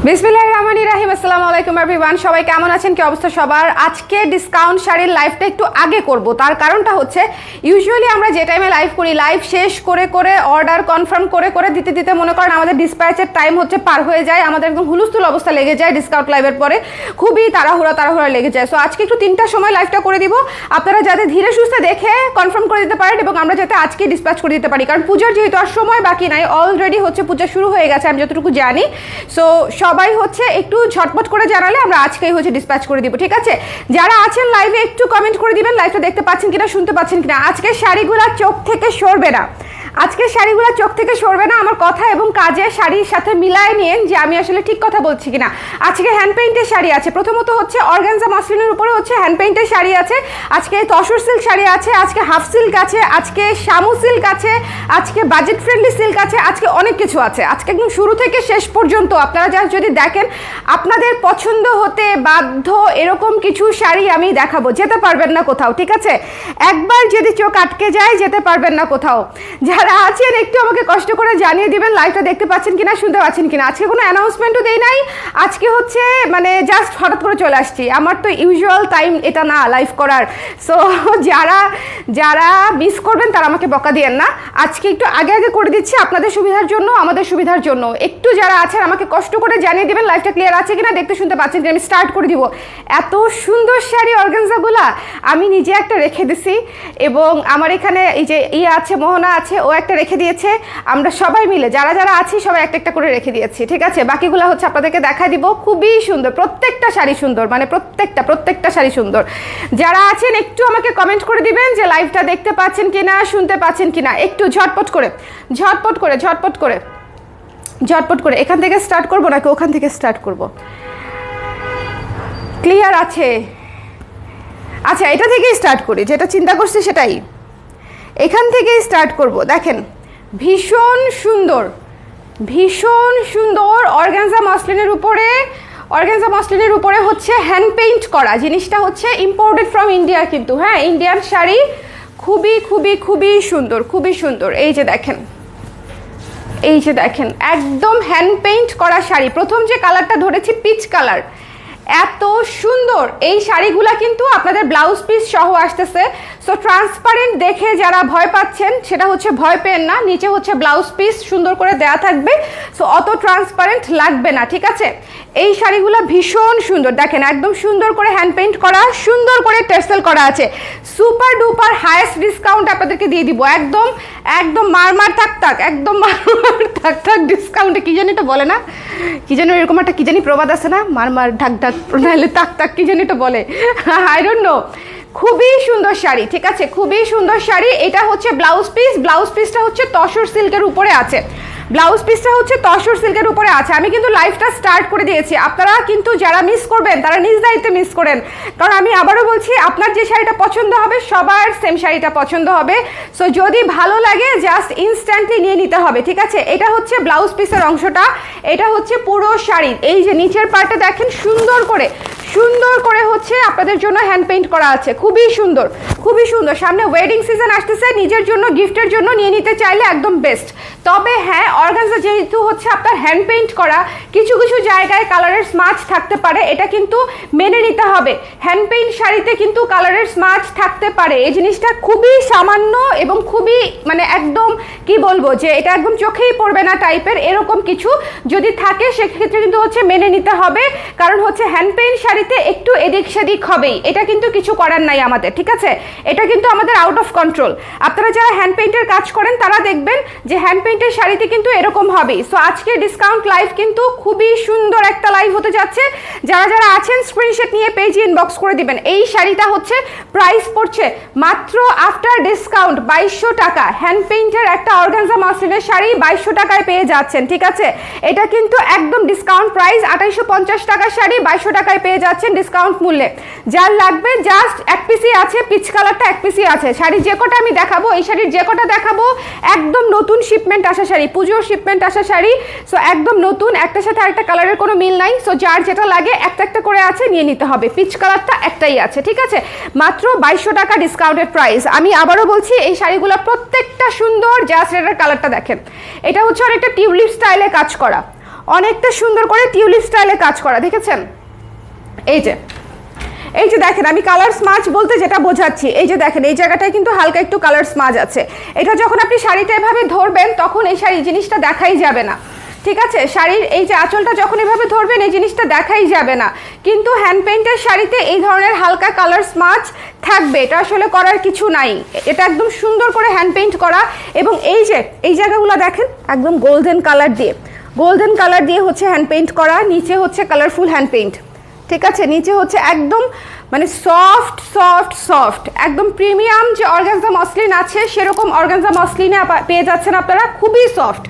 বিসমিল্লাহির রহমানির রহিম। আসসালামু আলাইকুম এভরিওয়ান, সবাই কেমন আছেন, কি অবস্থা সবার? আজকে ডিসকাউন্ট শাড়ির লাইভটা একটু আগে করব, তার কারণটা হচ্ছে ইউজুয়ালি আমরা যে টাইমে লাইভ করি, লাইভ শেষ করে করে অর্ডার কনফার্ম করে করে দিতে দিতে মনে করেন আমাদের ডিসপ্যাচের টাইম হচ্ছে পার হয়ে যায়, আমাদের একদম হুলস্থুল অবস্থা লেগে যায় ডিসকাউন্ট লাইভের পরে, খুবই তাড়াহুড়া লেগে যায়। সো আজকে একটু 3টার সময় লাইভটা করে দিব, আপনারা যাতে ধীরে সুস্থে দেখে কনফার্ম করে দিতে পারেন এবং আমরা যাতে আজকে ডিসপ্যাচ করে দিতে পারি, কারণ পূজার যেহেতু আর সময় বাকি নাই, অলরেডি হচ্ছে পূজা শুরু হয়ে গেছে আমি যতটুকু জানি। সো সবাই হচ্ছে একটু ঝটপট করে জানালে আমরা আজকেই হচ্ছে ডিসপ্যাচ করে দিব, ঠিক আছে? যারা আছেন লাইভে একটু কমেন্ট করে দিবেন লাইভটা দেখতে পাচ্ছেন কিনা, শুনতে পাচ্ছেন কিনা। আজকের শাড়িগুলা চোখ থেকে সরবে না, আজকের শাড়িগুলো চোখ থেকে সরবে না, আমার কথা এবং কাজের শাড়ির সাথে মিলায় নিন যে আমি আসলে ঠিক কথা বলছি কিনা। আজকে হ্যান্ড পেইন্টের শাড়ি আছে, প্রথমত হচ্ছে অর্গানজা মসলিনের উপরে হচ্ছে হ্যান্ড পেইন্টের শাড়ি আছে, আজকে তসর সিল্ক শাড়ি আছে, আজকে হাফ সিল্ক আছে, আজকে শামু সিল্ক আছে, আজকে বাজেট ফ্রেন্ডলি সিল্ক আছে, আজকে অনেক কিছু আছে। আজকে একদম শুরু থেকে শেষ পর্যন্ত আপনারা যা যদি দেখেন আপনাদের পছন্দ হতে বাধ্য এরকম কিছু শাড়ি আমি দেখাবো, যেতে পারবেন না কোথাও, ঠিক আছে? একবার যদি চোখ আটকে যায় যেতে পারবেন না কোথাও। যারা আছেন একটু আমাকে কষ্ট করে জানিয়ে দিবেন লাইভটা দেখতে পাচ্ছেন কিনা, শুনতে পাচ্ছেন কিনা। আজকে কোনো অ্যানাউন্সমেন্টও দেই নাই, আজকে হচ্ছে মানে জাস্ট হঠাৎ করে চলে আসছি, আমার তো ইউজুয়াল টাইম এটা না লাইভ করার। সো যারা যারা মিস করবেন তারা আমাকে বকা দিয়েন না, আজকে একটু আগে আগে করে দিচ্ছি আপনাদের সুবিধার জন্য, আমাদের সুবিধার জন্য। একটু যারা আছেন আমাকে কষ্ট করে জানিয়ে দিবেন লাইভটা ক্লিয়ার আছে কিনা, দেখতে শুনতে পাচ্ছেন কিনা। আমি স্টার্ট করে দিব। এত সুন্দর শাড়ি অর্গানজাগুলা আমি নিজে একটা রেখে দিছি এবং আমার এখানে এই যে আছে মোহনা আছে, ও একটা রেখে দিয়েছে, আমরা সবাই মিলে যারা যারা আছি সবাই একটা একটা করে রেখে দিয়েছি, ঠিক আছে? বাকিগুলো হচ্ছে আপনাদেরকে দেখা দিব। খুবই সুন্দর, প্রত্যেকটা শাড়ি সুন্দর, মানে প্রত্যেকটা শাড়ি সুন্দর। যারা আছেন একটু আমাকে কমেন্ট করে দিবেন যে লাইভটা দেখতে পাচ্ছেন কিনা, শুনতে পাচ্ছেন কিনা। একটু ঝটপট করে এখান থেকে স্টার্ট করবো নাকি ওখান থেকে স্টার্ট করব? ক্লিয়ার আছে? আচ্ছা, এটা থেকেই স্টার্ট করি, যেটা চিন্তা করছি সেটাই এখান থেকেই স্টার্ট করব। দেখেন ভীষণ সুন্দর অর্গানজা মসলিনের উপরে হচ্ছে হ্যান্ড পেইন্ট করা, জিনিসটা হচ্ছে ইম্পোর্টেড ফ্রম ইন্ডিয়া কিন্তু, হ্যাঁ ইন্ডিয়ান শাড়ি, খুবই সুন্দর। এই যে দেখেন একদম হ্যান্ড পেইন্ট করা শাড়ি। প্রথম যে কালারটা ধরেছি পিচ কালার, এত সুন্দর। এই শাড়িগুলা কিন্তু আপনাদের ব্লাউজ পিস সহ আসতেছে। সো ট্রান্সপারেন্ট দেখে যারা ভয় পাচ্ছেন সেটা হচ্ছে ভয় পেন না, নিচে হচ্ছে ব্লাউজ পিস সুন্দর করে দেয়া থাকবে, সো অত ট্রান্সপারেন্ট লাগবে না, ঠিক আছে? এই শাড়িগুলো ভীষণ সুন্দর, দেখেন একদম সুন্দর করে হ্যান্ড পেইন্ট করা, সুন্দর করে টেসেল করা আছে। সুপার ডুপার হাইয়েস্ট ডিসকাউন্ট আপনাদেরকে দিয়ে দিব, একদম মারমার থাক ডিসকাউন্টে। কি জানি এটা বলে না, কি জানি এরকম একটা কি জানি প্রবাদ আছে না, মারমার ঢাক নাহলে তাক কি জানি এটা বলে, আই ডোন্ট নো। খুবই সুন্দর শাড়ি, ঠিক আছে? খুবই সুন্দর শাড়ি। এটা হচ্ছে ব্লাউজ পিসটা হচ্ছে তসর সিল্কের উপরে আছে, আমি কিন্তু লাইভটা স্টার্ট করে দিয়েছি, আপনারা কিন্তু যারা মিস করবেন তারা নিজ দায়িত্বে মিস করেন, কারণ আমি আবারও বলছি আপনার যে শাড়িটা পছন্দ হবে সবার সেম শাড়িটা পছন্দ হবে। সো যদি ভালো লাগে জাস্ট ইনস্ট্যান্টলি নিয়ে নিতে হবে, ঠিক আছে? এটা হচ্ছে ব্লাউজ পিসের অংশটা, এটা হচ্ছে পুরো শাড়ি। এই যে নিচের পার্টে দেখেন সুন্দর করে হচ্ছে আপনাদের জন্য হ্যান্ড পেইন্ট করা আছে, খুবই সুন্দর। সামনে ওয়েডিং সিজন আসতেছে, নিজের জন্য গিফটের জন্য নিয়ে নিতে চাইলে একদম বেস্ট। তবে হ্যাঁ, অর্গানজা যেহেতু হচ্ছে আপনার হ্যান্ড পেইন্ট করা, কিছু জায়গায় কালারের স্মাচ থাকতে পারে, এটা কিন্তু মেনে নিতে হবে। হ্যান্ড পেইন্ট শাড়িতে কিন্তু কালারের স্মাচ থাকতে পারে, এই জিনিসটা খুবই সামান্য এবং খুবই মানে একদম কি বলবো যে এটা একদম চোখেই পড়বে না টাইপের, এরকম কিছু যদি থাকে সেক্ষেত্রে কিন্তু হচ্ছে মেনে নিতে হবে, কারণ হচ্ছে হ্যান্ড পেইন্ট শাড়িতে একটু এদিক সেদিক হবেই, এটা কিন্তু কিছু করার নাই আমাদের, ঠিক আছে? এটা কিন্তু আমাদের আউট অফ কন্ট্রোল। আপনারা যারা হ্যান্ড পেইন্টের কাজ করেন তারা দেখবেন যে হ্যান্ড পেইন্টের শাড়িতে কিন্তু এরকম হবেই। সো আজকে ডিসকাউন্ট লাইভ কিন্তু খুবই সুন্দর একটা লাইভ হতে যাচ্ছে, যারা আছেন স্ক্রিনশট নিয়ে পেজে ইনবক্স করে দিবেন। এই শাড়িটা হচ্ছে প্রাইস পড়ছে মাত্র আফটার ডিসকাউন্ট 2200 টাকা। হ্যান্ড পেইন্টের একটা অর্গানজা মসলিনের শাড়ি 2200 টাকায় পেয়ে যাচ্ছেন, ঠিক আছে? এটা কিন্তু একদম ডিসকাউন্ট প্রাইস, 2850 টাকার শাড়ি 2200 টাকায় পেয়ে যাচ্ছেন ডিসকাউন্ট মূল্যে। যার লাগবে জাস্ট এক পিসই আছে, পিচ কালারটা এক পিসই আছে। শাড়ি যে কটা আমি দেখাবো, এই শাড়ির যে কটা দেখাবো একদম নতুন শিপমেন্ট আসা শাড়ি, পুজোর শিপমেন্ট আসা শাড়ি। সো একদম নতুন, একটার সাথে আরেকটা কালারের কোনো মিল নাই। সো যার যেটা লাগে একটা করে আছে, নিয়ে নিতে হবে। পিচ কালারটা একটাই আছে, ঠিক আছে? মাত্র 2200 টাকা ডিসকাউন্টেড প্রাইস। আমি আবারও বলছি এই শাড়িগুলো প্রত্যেকটা সুন্দর, জাস্ট এটার কালারটা দেখেন, এটা হচ্ছে অনেকটা টিউলিপ স্টাইলে কাজ করা, অনেকটা সুন্দর করে টিউলিপ স্টাইলে কাজ করা, দেখেছেন? এই যে দেখেন, আমি কালার স্মাজ বলতে যেটা বোঝাচ্ছি, এই যে দেখেন এই জায়গাটায় কিন্তু হালকা একটু কালার স্মাজ আছে। এটা যখন আপনি শাড়িটা এভাবে ধরবেন তখন এই শাড়ি জিনিসটা দেখাই যাবে না, ঠিক আছে? শাড়ির এই যে আঁচলটা যখন এভাবে ধরবেন এই জিনিসটা দেখাই যাবে না, কিন্তু হ্যান্ড পেইন্টের শাড়িতে এই ধরনের হালকা কালার স্মাজ থাকবে, এটা আসলে করার কিছু নাই। এটা একদম সুন্দর করে হ্যান্ড পেইন্ট করা, এবং এই যে এই জায়গাগুলো দেখেন একদম গোল্ডেন কালার দিয়ে হচ্ছে হ্যান্ড পেইন্ট করা, নিচে হচ্ছে কালারফুল হ্যান্ড পেইন্ট, ঠিক আছে? নিচে হচ্ছে একদম মানে সফট একদম প্রিমিয়াম যে অর্গানজা মসলিন আছে সেরকম অর্গানজা মসলিনে পেয়ে যাচ্ছেন আপনারা, খুবই সফট,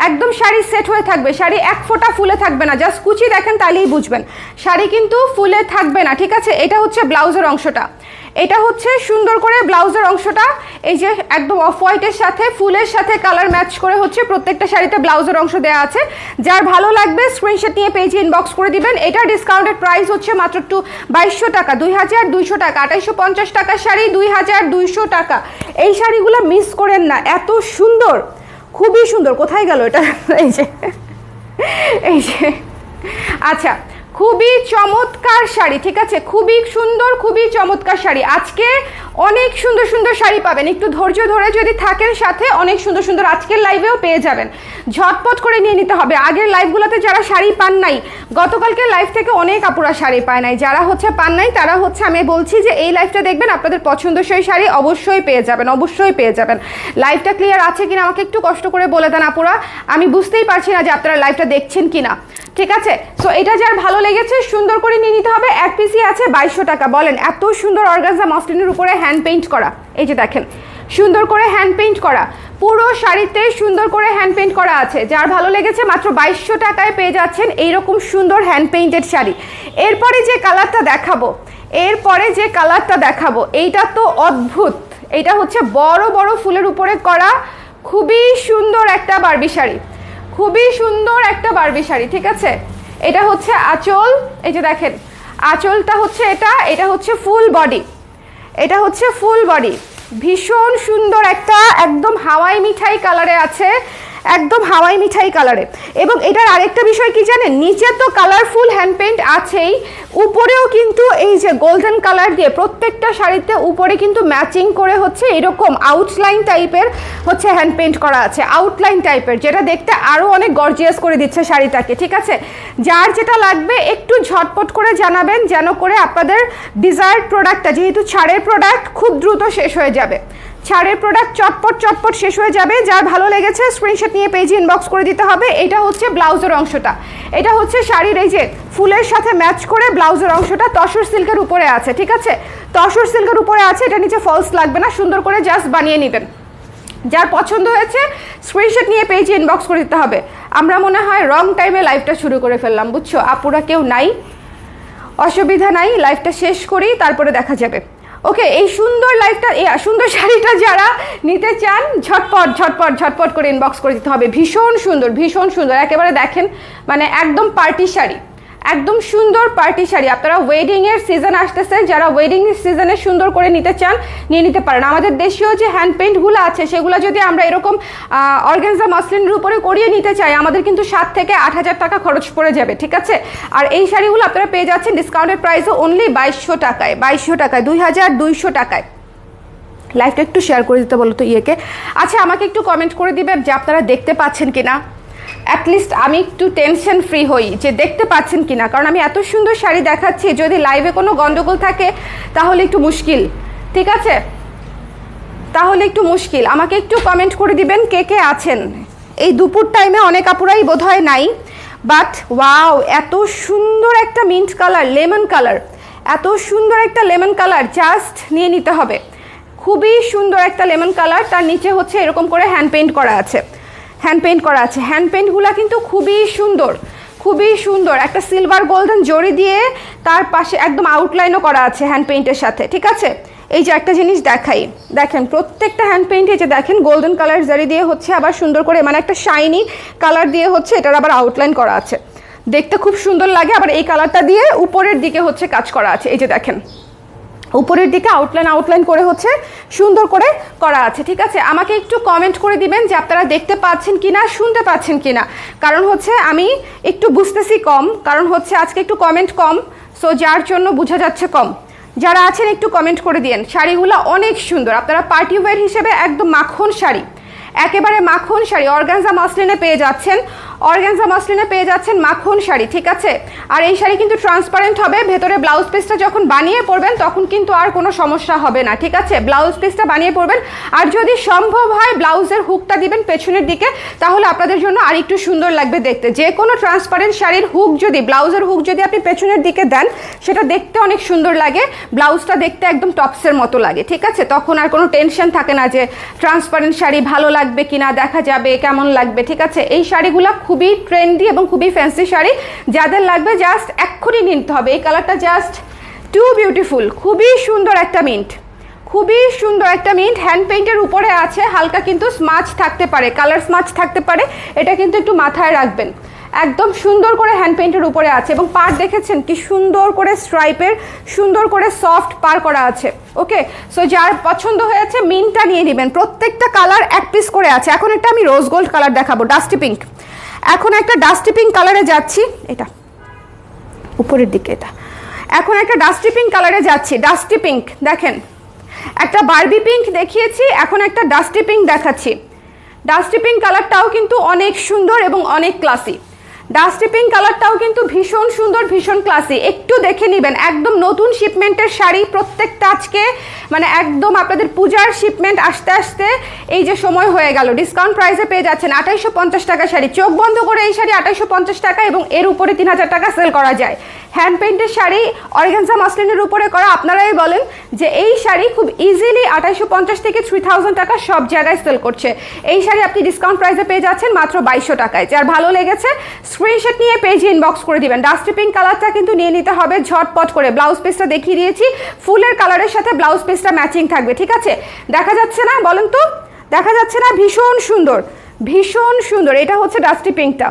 একদম শাড়ি সেট হয়ে থাকবে, শাড়ি এক ফোঁটা ফুলে থাকবে না, জাস্ট কুচি দেখেন তাহলেই বুঝবেন শাড়ি কিন্তু ফুলে থাকবে না, ঠিক আছে? এটা হচ্ছে ব্লাউজের অংশটা, এটা হচ্ছে সুন্দর করে ব্লাউজের অংশটা, এই যে একদম অফ হোয়াইটের সাথে ফুলের সাথে কালার ম্যাচ করে হচ্ছে প্রত্যেকটা শাড়িতে ব্লাউজের অংশ দেওয়া আছে। যার ভালো লাগবে স্ক্রিনশট নিয়ে পেজে ইনবক্স করে দিবেন। এটা ডিসকাউন্টেড প্রাইস হচ্ছে মাত্র 2200 টাকা, 2200 টাকা, 2850 টাকার শাড়ি 2200 টাকা। এই শাড়িগুলো মিস করেন না, এত সুন্দর, খুবই সুন্দর। কোথায় গেল এটা? এই যে আচ্ছা, খুবই চমৎকার শাড়ি, ঠিক আছে? খুবই সুন্দর, খুবই চমৎকার শাড়ি। আজকে অনেক সুন্দর সুন্দর শাড়ি পাবেন, একটু ধৈর্য ধরে যদি থাকেন সাথে অনেক সুন্দর সুন্দর আজকের লাইভেও পেয়ে যাবেন। ঝটপট করে নিয়ে নিতে হবে। আগের লাইভগুলোতে যারা শাড়ি পান নাই, গতকালকের লাইভ থেকে অনেক আপুরা শাড়ি পায় নাই, যারা হচ্ছে পান নাই তারা হচ্ছে, আমি বলছি যে এই লাইভটা দেখবেন, আপনাদের পছন্দসই শাড়ি অবশ্যই পেয়ে যাবেন। লাইভটা ক্লিয়ার আছে কিনা আমাকে একটু কষ্ট করে বলে দেন আপুরা, আমি বুঝতেই পারছি না যে আপনারা লাইভটা দেখছেন কিনা, ঠিক আছে? সো এটা যার ভালো লেগেছে সুন্দর করে নিয়ে নিতে হবে। এক পিসি আছে 2200 টাকা। বলেন, এত সুন্দর অর্গানজা মসলিনের উপরে হ্যান্ড পেইন্ট করা, এই যে দেখেন সুন্দর করে হ্যান্ড পেইন্ট করা, পুরো শাড়িতে সুন্দর করে হ্যান্ড পেইন্ট করা আছে। যার ভালো লেগেছে মাত্র 2200 টাকায় পেয়ে যাচ্ছেন এইরকম সুন্দর হ্যান্ড পেইন্টেড শাড়ি। এরপরে যে কালারটা দেখাবো এইটা তো অদ্ভুত, এইটা হচ্ছে বড় বড় ফুলের উপরে করা খুবই সুন্দর একটা বারবি শাড়ি, ঠিক আছে? এটা হচ্ছে আঁচল, এই যে দেখেন আঁচলটা হচ্ছে এটা হচ্ছে ফুল বডি, ভীষণ সুন্দর একটা একদম হাওয়াই মিঠাই কালারে আছে, একদম হাওয়াই মিঠাই কালারে। এবং এটার আরেকটা বিষয় কি জানেন, নিচে তো কালারফুল হ্যান্ড পেইন্ট আছেই, উপরেও কিন্তু এই যে গোল্ডেন কালার দিয়ে প্রত্যেকটা শাড়িতে উপরে কিন্তু ম্যাচিং করে হচ্ছে এরকম আউটলাইন টাইপের হচ্ছে হ্যান্ড পেইন্ট করা আছে, আউটলাইন টাইপের, যেটা দেখতে আরও অনেক গর্জিয়াস করে দিচ্ছে শাড়িটাকে, ঠিক আছে? যার যেটা লাগবে একটু ঝটপট করে জানাবেন, যেন করে আপনাদের ডিজায়ার্ড প্রোডাক্টটা, যেহেতু ছাড়ের প্রোডাক্ট খুব দ্রুত শেষ হয়ে যাবে, ছাড়ের প্রোডাক্ট চটপট শেষ হয়ে যাবে। যার ভালো লেগেছে স্ক্রিনশট নিয়ে পেজে ইনবক্স করে দিতে হবে। এটা হচ্ছে ব্লাউজের অংশটা, এটা হচ্ছে শাড়ির এই যে ফুলের সাথে ম্যাচ করে ব্লাউজের অংশটা তসর সিল্কের উপরে আছে, ঠিক আছে? তসর সিল্কের উপরে আছে, এটা নিচে ফলস লাগবে না, সুন্দর করে জাস্ট বানিয়ে নেবেন। যার পছন্দ হয়েছে স্ক্রিনশট নিয়ে পেজে ইনবক্স করে দিতে হবে। আমরা মনে হয় রং টাইমে লাইভটা শুরু করে ফেললাম, বুঝছো? আপুরা কেউ নাই, অসুবিধা নাই, লাইভটা শেষ করি তারপরে দেখা যাবে। ওকে, এই সুন্দর লাইফটা, এই সুন্দর শাড়িটা যারা নিতে চান ঝটপট করে ইনবক্স করে দিতে হবে। ভীষণ সুন্দর একেবারে দেখেন, মানে একদম পার্টি শাড়ি, একদম সুন্দর পার্টি শাড়ি। আপনারা ওয়েডিংয়ের সিজন আসতেছে, যারা ওয়েডিং সিজনে সুন্দর করে নিতে চান নিয়ে নিতে পারেন। আমাদের দেশীয় যে হ্যান্ড পেইন্টগুলো আছে সেগুলো যদি আমরা এরকম অর্গানজা মসলিনের উপরে করিয়ে নিতে চাই, আমাদের কিন্তু 7 থেকে 8000 টাকা খরচ পড়ে যাবে, ঠিক আছে? আর এই শাড়িগুলো আপনারা পেয়ে যাচ্ছেন ডিসকাউন্টেড প্রাইসও অনলি 2200 টাকায়, 2200 টাকায়। লাইভটা একটু শেয়ার করে দিতে বলো তো ইয়েকে। আচ্ছা, আমাকে একটু কমেন্ট করে দিবেন যে আপনারা দেখতে পাচ্ছেন কিনা, অ্যাটলিস্ট আমি একটু টেনশন ফ্রি হই যে দেখতে পাচ্ছেন কিনা, কারণ আমি এত সুন্দর শাড়ি দেখাচ্ছি, যদি লাইভে কোনো গন্ডগোল থাকে তাহলে একটু মুশকিল, ঠিক আছে? তাহলে একটু মুশকিল। আমাকে একটু কমেন্ট করে দিবেন কে কে আছেন। এই দুপুর টাইমে অনেক আপুরাই বোধহয় নাই, বাট ওয়াও, এত সুন্দর একটা মিন্ট কালার, লেমন কালার, এত সুন্দর একটা লেমন কালার, জাস্ট নিয়ে নিতে হবে। খুবই সুন্দর একটা লেমন কালার, তার নিচে হচ্ছে এরকম করে হ্যান্ড পেইন্ট করা আছে, হ্যান্ড পেইন্টগুলো কিন্তু খুবই সুন্দর, একটা সিলভার গোল্ডেন জরি দিয়ে তার পাশে একদম আউটলাইনও করা আছে হ্যান্ড পেইন্টের সাথে, ঠিক আছে? এই যে একটা জিনিস দেখাই, দেখেন প্রত্যেকটা হ্যান্ড পেইন্টে যে দেখেন গোল্ডেন কালার জরি দিয়ে হচ্ছে আবার সুন্দর করে, মানে একটা শাইনি কালার দিয়ে হচ্ছে এটার আবার আউটলাইন করা আছে, দেখতে খুব সুন্দর লাগে। আবার এই কালারটা দিয়ে উপরের দিকে হচ্ছে কাজ করা আছে, এই যে দেখেন উপরের দিকে আউটলাইন করে হচ্ছে সুন্দর করে করা আছে, ঠিক আছে। আমাকে একটু কমেন্ট করে দিবেন যে আপনারা দেখতে পাচ্ছেন কিনা, শুনতে পাচ্ছেন কিনা, কারণ হচ্ছে আমি একটু বুঝতেছি কম, কারণ হচ্ছে আজকে একটু কমেন্ট কম, সো যার জন্য বোঝা যাচ্ছে কম। যারা আছেন একটু কমেন্ট করে দিন। শাড়িগুলো অনেক সুন্দর, আপনারা পার্টি ওয়্যার হিসেবে একদম মাখন শাড়ি, একেবারে মাখন শাড়ি। অর্গানজা মসলিনে পেয়ে যাচ্ছেন, অর্গানজা মসলিনে পেয়ে যাচ্ছেন মাখন শাড়ি, ঠিক আছে। আর এই শাড়ি কিন্তু ট্রান্সপারেন্ট হবে, ভেতরে ব্লাউজ পিসটা যখন বানিয়ে পরবেন তখন কিন্তু আর কোনো সমস্যা হবে না, ঠিক আছে। ব্লাউজ পিসটা বানিয়ে পরবেন, আর যদি সম্ভব হয় ব্লাউজের হুকটা দিবেন পেছনের দিকে, তাহলে আপনাদের জন্য আর একটু সুন্দর লাগবে দেখতে। যে কোনো ট্রান্সপারেন্ট শাড়ির হুক যদি, ব্লাউজের হুক যদি আপনি পেছনের দিকে দেন, সেটা দেখতে অনেক সুন্দর লাগে, ব্লাউজটা দেখতে একদম টপসের মতো লাগে, ঠিক আছে। তখন আর কোনো টেনশন থাকে না যে ট্রান্সপারেন্ট শাড়ি ভালো লাগবে কিনা, দেখা যাবে কেমন লাগবে, ঠিক আছে। এই শাড়িগুলো খুবই ট্রেন্ডি এবং খুবই ফ্যান্সি শাড়ি, যাদের লাগবে জাস্ট এক্ষুনি নিতে হবে। এই কালারটা জাস্ট টু বিউটিফুল, খুবই সুন্দর একটা মিন্ট, খুবই সুন্দর একটা মিন্ট। হ্যান্ড পেইন্টের উপরে আছে, হালকা কিন্তু স্মাচ থাকতে পারে, কালার স্মাচ থাকতে পারে, এটা কিন্তু একটু মাথায় রাখবেন। একদম সুন্দর করে হ্যান্ড পেইন্টের উপরে আছে, এবং পার দেখেছেন কি সুন্দর করে স্ট্রাইপের, সুন্দর করে সফট পার করা আছে। ওকে, সো যার পছন্দ হয়েছে মিন্টটা নিয়ে নেবেন। প্রত্যেকটা কালার এক পিস করে আছে। এখন একটা আমি রোজ গোল্ড কালার দেখাবো, ডাস্টি পিঙ্ক। এখন একটা ডাস্টি পিঙ্ক কালারে যাচ্ছি, এটা উপরের দিকে, এটা এখন একটা ডাস্টি পিঙ্ক কালারে যাচ্ছি। ডাস্টি পিঙ্ক দেখেন, একটা বারবি পিঙ্ক দেখিয়েছি, এখন একটা ডাস্টি পিঙ্ক দেখাচ্ছি। ডাস্টি পিঙ্ক কালারটাও কিন্তু অনেক সুন্দর এবং অনেক ক্লাসি। ডাস্টি পিঙ্ক কালারটাও কিন্তু ভীষণ সুন্দর, ভীষণ ক্লাসি। একটু দেখে নেবেন, একদম নতুন শিপমেন্টের শাড়ি প্রত্যেকটা, আজকে মানে একদম আপনাদের পূজার শিপমেন্ট আসতে আসতে এই যে সময় হয়ে গেল। ডিসকাউন্ট প্রাইসে পেয়ে যাচ্ছেন 2850 টাকা শাড়ি। চোখ বন্ধ করে এই শাড়ি 2850 টাকা, এবং এর উপরে 3000 টাকা সেল করা যায়। হ্যান্ড পেইন্টের শাড়ি অর্গানজা মসলিনের উপরে করা, আপনারাই বলেন যে এই শাড়ি খুব ইজিলি 2850 থেকে 3000 টাকা সব জায়গায় সেল করছে। এই শাড়ি আপনি ডিসকাউন্ট প্রাইসে পেয়ে যাচ্ছেন মাত্র 2200 টাকায়। যার ভালো লেগেছে স্ক্রিনশট নিয়ে পেজে ইনবক্স করে দিবেন। ডাস্টি পিঙ্ক কালারটা কিন্তু নিয়ে নিতে হবে ঝটপট করে। ব্লাউজ পিসটা দেখিয়ে দিয়েছি, ফুলের কালারের সাথে ব্লাউজ পিসটা ম্যাচিং থাকবে, ঠিক আছে। দেখা যাচ্ছে না বলেন তো, দেখা যাচ্ছে না? ভীষণ সুন্দর, ভীষণ সুন্দর। এটা হচ্ছে ডাস্টি পিঙ্কটা,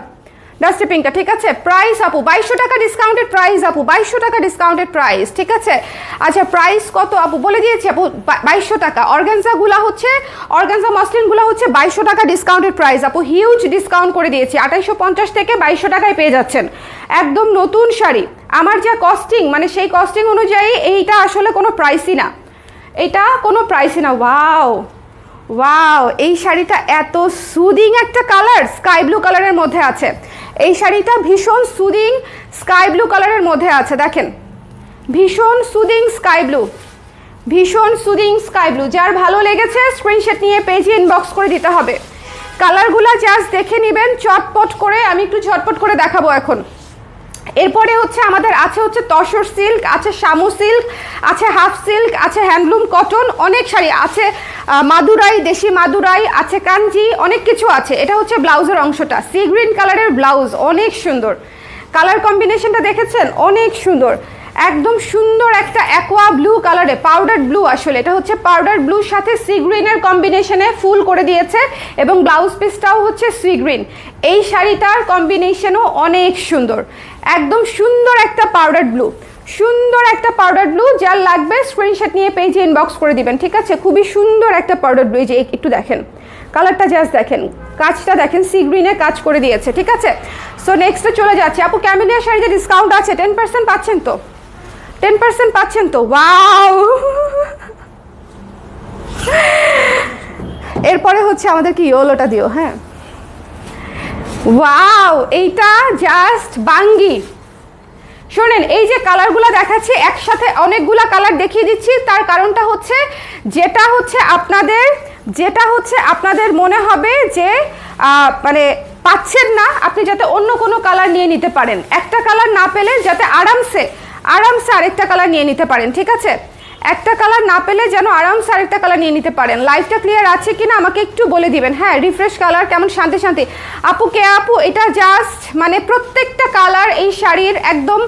ডাস্টি পিঙ্কটা, ঠিক আছে। প্রাইস আপু 2200 টাকা ডিসকাউন্টেড প্রাইস, আপু 2200 টাকা ডিসকাউন্টেড প্রাইস, ঠিক আছে। আচ্ছা প্রাইস কত আপু বলে দিয়েছি আপু, 2200 টাকা। অর্গানজাগুলা হচ্ছে, অর্গানজা মসলিনগুলো হচ্ছে 2200 টাকা ডিসকাউন্টেড প্রাইস আপু, হিউজ ডিসকাউন্ট করে দিয়েছি। 2850 থেকে 2200 টাকায় পেয়ে যাচ্ছেন একদম নতুন শাড়ি। আমার যা কস্টিং, মানে সেই কস্টিং অনুযায়ী এইটা আসলে কোনো প্রাইসই না, এটা কোনো প্রাইসই না। ওয়াও ওয়াও, এই শাড়িটা এত সুদিং একটা কালার, স্কাই ব্লু কালারের মধ্যে আছে। এই শাড়িটা ভীষণ সুদিং স্কাই ব্লু কালারের মধ্যে আছে, দেখেন ভীষণ সুদিং স্কাই ব্লু, ভীষণ সুদিং স্কাই ব্লু। যার ভালো লেগেছে স্ক্রিনশট নিয়ে পেজে ইনবক্স করে দিতে হবে। কালারগুলো জাস্ট দেখে নেবেন চটপট করে, আমি একটু ঝটপট করে দেখাবো এখন। এরপরে হচ্ছে আমাদের আছে হচ্ছে তসর সিল্ক, আছে শামু সিল্ক, আছে হাফ সিল্ক, আছে হ্যান্ডলুম কটন, অনেক শাড়ি আছে, মাদুরাই, দেশি মাদুরাই আছে, কাঞ্জি, অনেক কিছু আছে। এটা হচ্ছে ব্লাউজের অংশটা, সি গ্রিন কালারের ব্লাউজ, অনেক সুন্দর। কালার কম্বিনেশনটা দেখেছেন, অনেক সুন্দর, একদম সুন্দর একটা অ্যাকোয়া ব্লু কালারে, পাউডার ব্লু আসলে এটা হচ্ছে পাউডার ব্লুর সাথে সি গ্রিনের কম্বিনেশনে ফুল করে দিয়েছে, এবং ব্লাউজ পিসটাও হচ্ছে সি গ্রিন। এই শাড়িটার কম্বিনেশনও অনেক সুন্দর, একদম সুন্দর একটা পাউডার ব্লু, সুন্দর একটা পাউডার ব্লু। যার লাগবে স্ক্রিনশট নিয়ে পেজে ইনবক্স করে দিবেন, ঠিক আছে। খুবই সুন্দর একটা পাউডার ব্লু, যে একটু দেখেন কালারটা, জাস্ট দেখেন কাজটা, দেখেন সি গ্রিনে কাজ করে দিয়েছে, ঠিক আছে। সো নেক্সটে চলে যাচ্ছে আপু, ক্যামেলিয়া শাড়িতে ডিসকাউন্ট আছে 10% পাচ্ছেন তো, 10% পাচ্ছেন তো, ওয়াও। এরপরে হচ্ছে আমাদেরকে ইয়েলোটা দিও, হ্যাঁ ওয়াও, এইটা জাস্ট বাঙ্গি। শোনেন, এই যে কালারগুলো দেখাচ্ছি একসাথে অনেকগুলা কালার দেখিয়ে দিচ্ছি, তার কারণটা হচ্ছে যেটা হচ্ছে আপনাদের মনে হবে যে মানে পাচ্ছেন না, আপনি যাতে অন্য কোনো কালার নিয়ে নিতে পারেন। একটা কালার না পেলে যাতে আরামসে আরেকটা কালার নিয়ে নিতে পারেন, ঠিক আছে। একটা কালার না পেলে যেন আরামসে আরেকটা কালার নিয়ে নিতে পারেন। লাইভটা ক্লিয়ার আছে কিনা আমাকে একটু বলে দিবেন। হ্যাঁ, রিফ্রেশ কালার কেমন, শান্তি শান্তি আপু, কে আপু, এটা জাস্ট মানে প্রত্যেকটা কালার এই শাড়ির একদম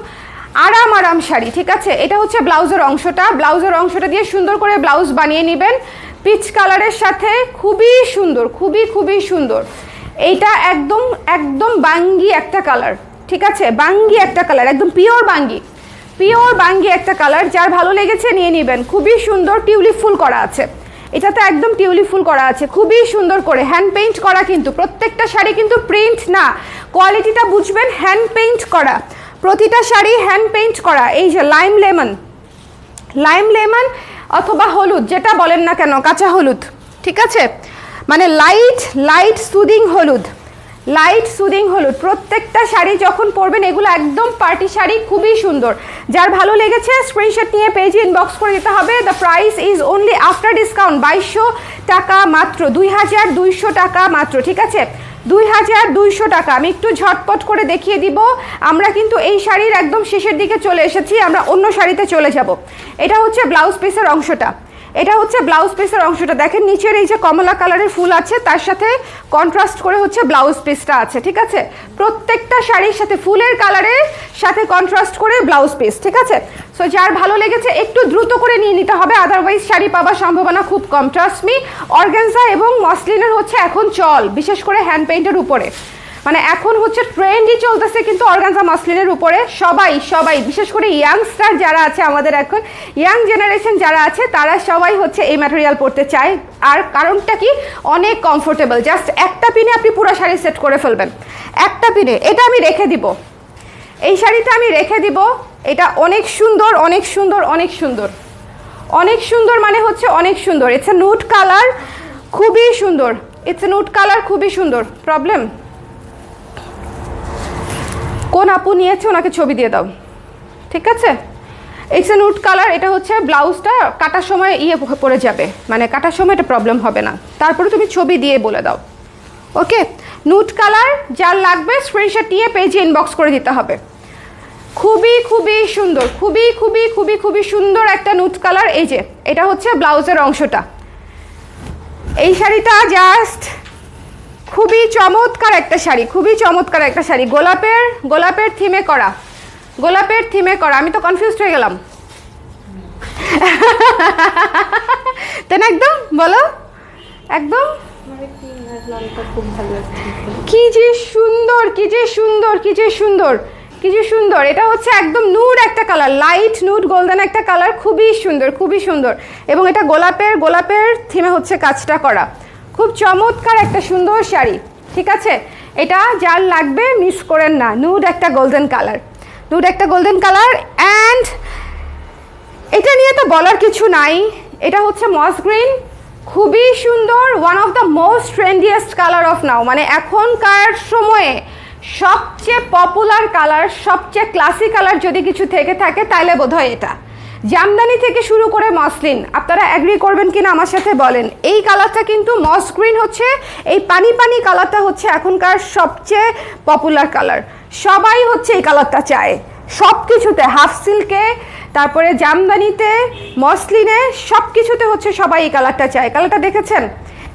আরাম শাড়ি, ঠিক আছে। এটা হচ্ছে ব্লাউজের অংশটা, ব্লাউজের অংশটা দিয়ে সুন্দর করে ব্লাউজ বানিয়ে নেবেন পিচ কালারের সাথে, খুবই সুন্দর, খুবই সুন্দর। এইটা একদম বাঙ্গি একটা কালার, ঠিক আছে, বাঙ্গি একটা কালার, একদম পিওর বাঙ্গি, পিওর বাঙ্গি একটা কালার, যার ভালো লেগেছে নিয়ে নেবেন। খুবই সুন্দর টিউলিপ ফুল করা আছে, এটাতে একদম টিউলিপ ফুল করা আছে, খুবই সুন্দর করে হ্যান্ড পেইন্ট করা, কিন্তু প্রত্যেকটা শাড়ি কিন্তু প্রিন্ট না, কোয়ালিটিটা বুঝবেন, হ্যান্ড পেইন্ট করা, প্রতিটা শাড়ি হ্যান্ড পেইন্ট করা। এই যে লাইম লেমন অথবা হলুদ, যেটা বলেন না কেন, কাঁচা হলুদ, ঠিক আছে, মানে লাইট সুদিং হলুদ, প্রত্যেকটা শাড়ি যখন পরবেন এগুলো একদম পার্টি শাড়ি, খুবই সুন্দর। যার ভালো লেগেছে স্ক্রিনশট নিয়ে পেজে ইনবক্স করে দিতে হবে। The price is only after discount 2200 টাকা মাত্র, 2200 টাকা মাত্র, ঠিক আছে, 2200 টাকা। আমি একটু ঝটপট করে দেখিয়ে দিব। আমরা কিন্তু এই শাড়ির একদম শেষের দিকে চলে এসেছি, আমরা অন্য শাড়িতে চলে যাব। এটা হচ্ছে ব্লাউজ পিসের অংশটা, দেখেন নিচের এই যে কমলা কালারের ফুল আছে, তার সাথে কন্ট্রাস্ট করে হচ্ছে ব্লাউজ পিসটা আছে, ঠিক আছে, প্রত্যেকটা শাড়ির সাথে ফুলের কালারের সাথে কন্ট্রাস্ট করে ব্লাউজ পিস, ঠিক আছে। সো যার ভালো লেগেছে একটু দ্রুত করে নিয়ে নিতে হবে, আদারওয়াইজ শাড়ি পাওয়ার সম্ভাবনা খুব কম। ট্রাস্ট মি, অর্গানজা এবং মসলিনের হচ্ছে এখন চল, বিশেষ করে হ্যান্ড পেইন্টের উপরে, মানে এখন হচ্ছে ট্রেন্ডই চলতেছে কিন্তু অর্গানজা মসলিনের উপরে। সবাই বিশেষ করে ইয়াংস্টার যারা আছে, আমাদের এখন ইয়াং জেনারেশন যারা আছে, তারা সবাই হচ্ছে এই ম্যাটেরিয়াল পরতে চায়। আর কারণটা কি, অনেক কমফোর্টেবল, জাস্ট একটা পিনে আপনি পুরো শাড়ি সেট করে ফেলবেন, একটা পিনে। এটা আমি রেখে দিব, এই শাড়িটা আমি রেখে দিব, এটা অনেক সুন্দর, মানে হচ্ছে অনেক সুন্দর। ইটস এ নুড কালার, খুবই সুন্দর, প্রবলেম কোন আপু নিয়েছে ওনাকে ছবি দিয়ে দাও, ঠিক আছে। ইটস এ নুড কালার, এটা হচ্ছে ব্লাউজটা কাটার সময় পড়ে যাবে, মানে কাটার সময় এটা প্রবলেম হবে না, তারপরে তুমি ছবি দিয়ে বলে দাও, ওকে। নুড কালার, যার লাগবে স্ক্রিনশট নিয়ে পেজে ইনবক্স করে দিতে হবে। খুবই সুন্দর একটা নুড কালার। এই যে এটা হচ্ছে ব্লাউজের অংশটা, এই শাড়িটা জাস্ট খুবই চমৎকার একটা শাড়ি, গোলাপের থিমে করা, আমি তো কনফিউজড হয়ে গেলাম তাই না, একদম বলো, একদম কি যে সুন্দর, এটা হচ্ছে একদম নুড একটা কালার, লাইট নুড গোল্ডেন একটা কালার, খুবই সুন্দর, এবং এটা গোলাপের থিমে হচ্ছে কাজটা করা, খুব চমৎকার একটা সুন্দর শাড়ি, ঠিক আছে। এটা যার লাগবে মিস করেন না, নুড একটা গোল্ডেন কালার, অ্যান্ড এটা নিয়ে তো বলার কিছু নাই, এটা হচ্ছে মস গ্রিন, খুবই সুন্দর, one of the most trendiest colour of now, মানে এখনকার সময়ে সবচেয়ে পপুলার কালার, সবচেয়ে ক্লাসি কালার যদি কিছু থেকে থাকে তাহলে বোধহয় এটা। জামদানি থেকে শুরু করে মসলিন, আপনারা অ্যাগ্রি করবেন কিনা আমার সাথে বলেন। এই কালারটা কিন্তু মস গ্রিন হচ্ছে, এই পানি কালারটা হচ্ছে এখনকার সবচেয়ে পপুলার কালার, সবাই হচ্ছে এই কালারটা চায় সব কিছুতে, হাফ সিল্কে, তারপরে জামদানিতে, মসলিনে, সব কিছুতে হচ্ছে সবাই এই কালারটা চায়। কালারটা দেখেছেন,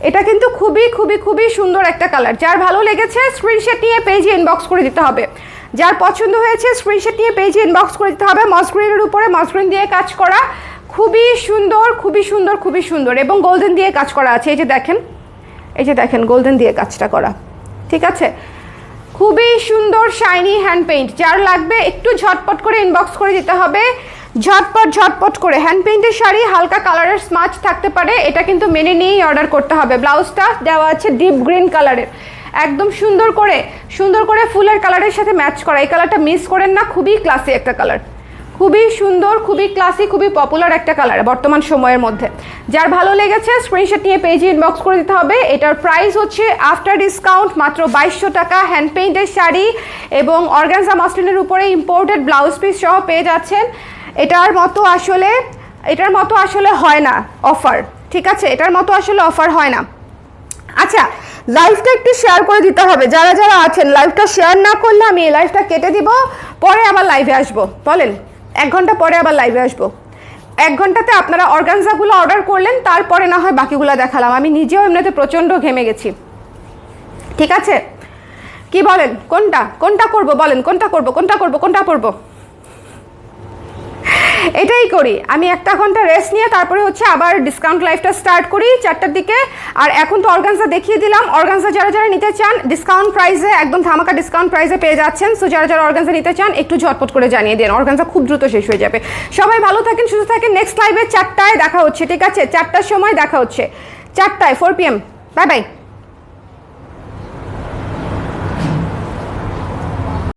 এটা কিন্তু খুবই সুন্দর একটা কালার। যার ভালো লেগেছে স্ক্রিনশট নিয়ে পেজে ইনবক্স করে দিতে হবে, যার পছন্দ হয়েছে স্ক্রিনশট নিয়ে পেজে ইনবক্স করে দিতে হবে। মসগ্রিনের উপরে মসগ্রিন দিয়ে কাজ করা, খুবই সুন্দর, এবং গোল্ডেন দিয়ে কাজ করা আছে, এই যে দেখেন গোল্ডেন দিয়ে কাজটা করা, ঠিক আছে, খুবই সুন্দর শাইনি হ্যান্ড পেইন্ট। যার লাগবে একটু ঝটপট করে ইনবক্স করে দিতে হবে, ঝটপট করে। হ্যান্ড পেইন্টের শাড়ি হালকা কালারের স্মাচ থাকতে পারে, এটা কিন্তু মেনে নিয়েই অর্ডার করতে হবে। ব্লাউজটা দেওয়া আছে ডিপ গ্রিন কালারের, একদম সুন্দর করে ফুলের কালারের সাথে ম্যাচ করা, এই কালারটা মিস করেন না, খুবই ক্লাসি একটা কালার, খুবই সুন্দর, খুবই ক্লাসি, খুবই পপুলার একটা কালার বর্তমান সময়ের মধ্যে। যার ভালো লেগেছে স্ক্রিনশট নিয়ে পেজে ইনবক্স করে দিতে হবে। এটার প্রাইস হচ্ছে আফটার ডিসকাউন্ট মাত্র 2200 টাকা। হ্যান্ড পেইন্টের শাড়ি এবং অর্গানজা মসলিনের উপরে ইম্পোর্টেড ব্লাউজ পিস সহ পেয়ে যাচ্ছেন। এটার মতো আসলে হয় না অফার, ঠিক আছে, এটার মতো আসলে অফার হয় না। আচ্ছা, লাইভটা একটু শেয়ার করে দিতে হবে, যারা আছেন লাইভটা শেয়ার না করলে আমি এই লাইভটা কেটে দিব, পরে আবার লাইভে আসবো। বলেন 1 ঘন্টা পরে আবার লাইভে আসবো, 1 ঘন্টাতে আপনারা অর্গানজাগুলো অর্ডার করলেন, তারপরে না হয় বাকিগুলো দেখালাম। আমি নিজেও এমনিতে প্রচণ্ড ঘেমে গেছি, ঠিক আছে, কি বলেন, কোনটা করব বলেন, কোনটা করব? এটাই করি, আমি 1 ঘন্টা রেস্ট নিয়ে তারপরে হচ্ছে আবার ডিসকাউন্ট লাইফটা স্টার্ট করি 4টার দিকে। আর এখন তো অর্গানজা দেখিয়ে দিলাম, অর্গানজা যারা যারা নিতে চান ডিসকাউন্ট প্রাইসে, একদম ধামাকা ডিসকাউন্ট প্রাইসে পেয়ে যাচ্ছেন। সো যারা যারা অর্গানজা নিতে চান একটু ঝটপট করে জানিয়ে দিন, অর্গানজা খুব দ্রুত শেষ হয়ে যাবে। সবাই ভালো থাকেন, সুস্থ থাকেন। নেক্সট লাইভে 4টায় দেখা হচ্ছে, ঠিক আছে? 4টার সময় দেখা হচ্ছে, 4টায় 4 PM। Bye bye.